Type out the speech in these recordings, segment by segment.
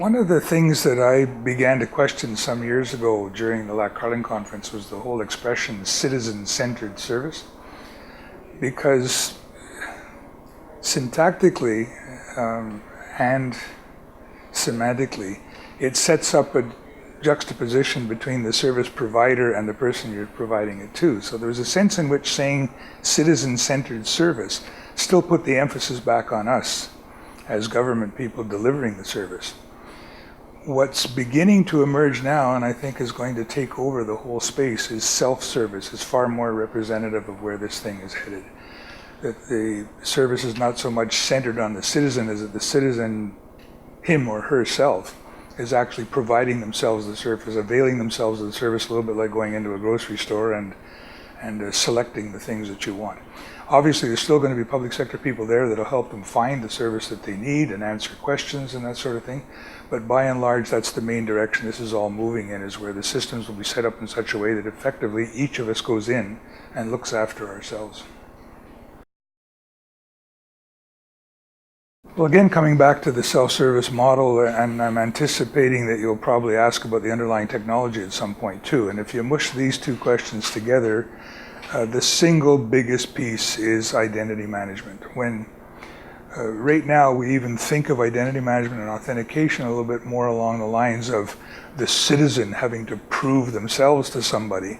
One of the things that I began to question some years ago during the Lac Carling conference was the whole expression citizen-centered service, because syntactically and semantically, it sets up a juxtaposition between the service provider and the person you're providing it to. So there's a sense in which saying citizen-centered service still put the emphasis back on us as government people delivering the service. What's beginning to emerge now, and I think is going to take over the whole space, is self-service. Is far more representative of where this thing is headed. That the service is not so much centered on the citizen as that the citizen, him or herself, is actually providing themselves the service, availing themselves of the service, a little bit like going into a grocery store and selecting the things that you want. Obviously, there's still going to be public sector people there that'll help them find the service that they need and answer questions and that sort of thing. But by and large, that's the main direction this is all moving in, is where the systems will be set up in such a way that effectively each of us goes in and looks after ourselves. Well, again, coming back to the self-service model, and I'm anticipating that you'll probably ask about the underlying technology at some point too. And if you mush these two questions together, the single biggest piece is identity management. When right now we even think of identity management and authentication a little bit more along the lines of the citizen having to prove themselves to somebody.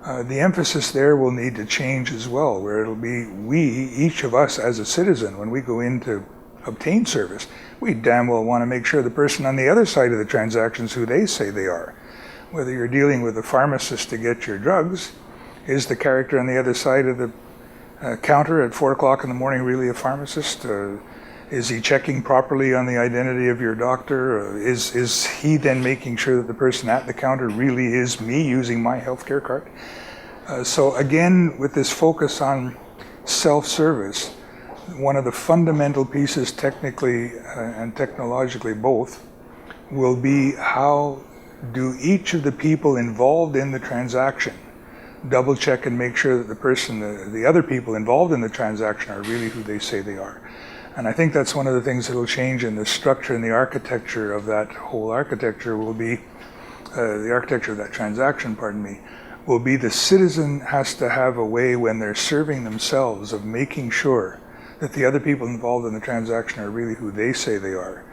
The emphasis there will need to change as well, where it'll be each of us as a citizen, when we go in to obtain service, we damn well want to make sure the person on the other side of the transaction is who they say they are. Whether you're dealing with a pharmacist to get your drugs, is the character on the other side of the counter at 4 o'clock in the morning really a pharmacist? Is he checking properly on the identity of your doctor? Is he then making sure that the person at the counter really is me using my healthcare card? So again, with this focus on self-service, one of the fundamental pieces, technically and technologically both, will be how do each of the people involved in the transaction double check and make sure that the person, the other people involved in the transaction are really who they say they are. And I think that's one of the things that will change in the structure and the architecture of that whole architecture will be, the architecture of that transaction, pardon me, will be the citizen has to have a way when they're serving themselves of making sure that the other people involved in the transaction are really who they say they are.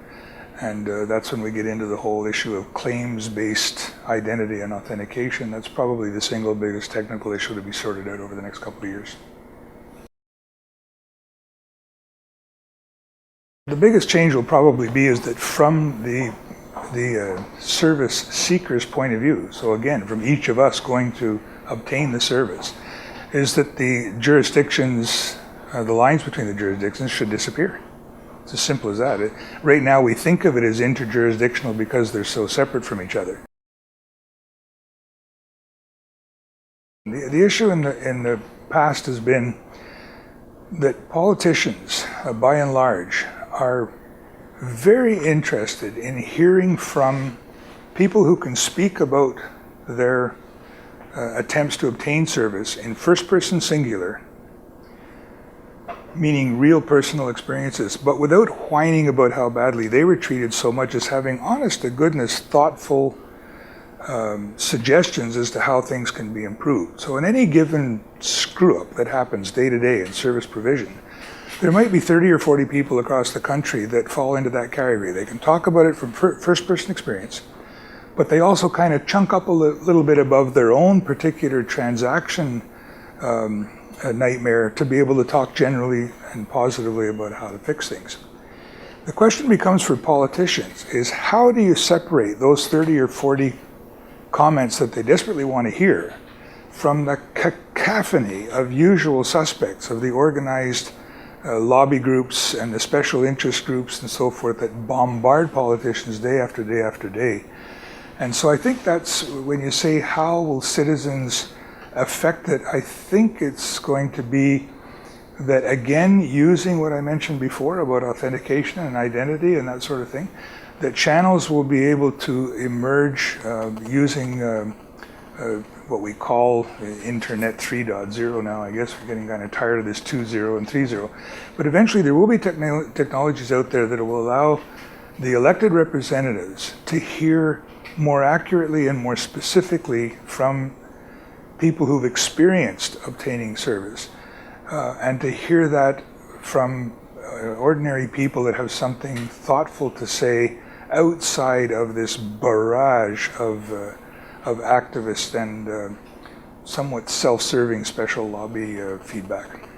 And that's when we get into the whole issue of claims-based identity and authentication. That's probably the single biggest technical issue to be sorted out over the next couple of years. The biggest change will probably be is that from the service seeker's point of view, so again, from each of us going to obtain the service, is that the jurisdictions, the lines between the jurisdictions should disappear. It's as simple as that. Right now we think of it as interjurisdictional because they're so separate from each other. The issue in the past has been that politicians, by and large, are very interested in hearing from people who can speak about their attempts to obtain service in first person singular, meaning real personal experiences, but without whining about how badly they were treated so much as having honest to goodness, thoughtful suggestions as to how things can be improved. So in any given screw up that happens day to day in service provision, there might be 30 or 40 people across the country that fall into that category. They can talk about it from first person experience, but they also kind of chunk up a little bit above their own particular transaction a nightmare to be able to talk generally and positively about how to fix things. The question becomes for politicians is how do you separate those 30 or 40 comments that they desperately want to hear from the cacophony of usual suspects of the organized lobby groups and the special interest groups and so forth that bombard politicians day after day after day. And so I think that's when you say how will citizens affect it, I think it's going to be that, again, using what I mentioned before about authentication and identity and that sort of thing, that channels will be able to emerge using what we call Internet 3.0 now. I guess we're getting kind of tired of this 2.0 and 3.0. But eventually there will be technologies out there that will allow the elected representatives to hear more accurately and more specifically from people who've experienced obtaining service, and to hear that from ordinary people that have something thoughtful to say outside of this barrage of activists and somewhat self-serving special lobby feedback.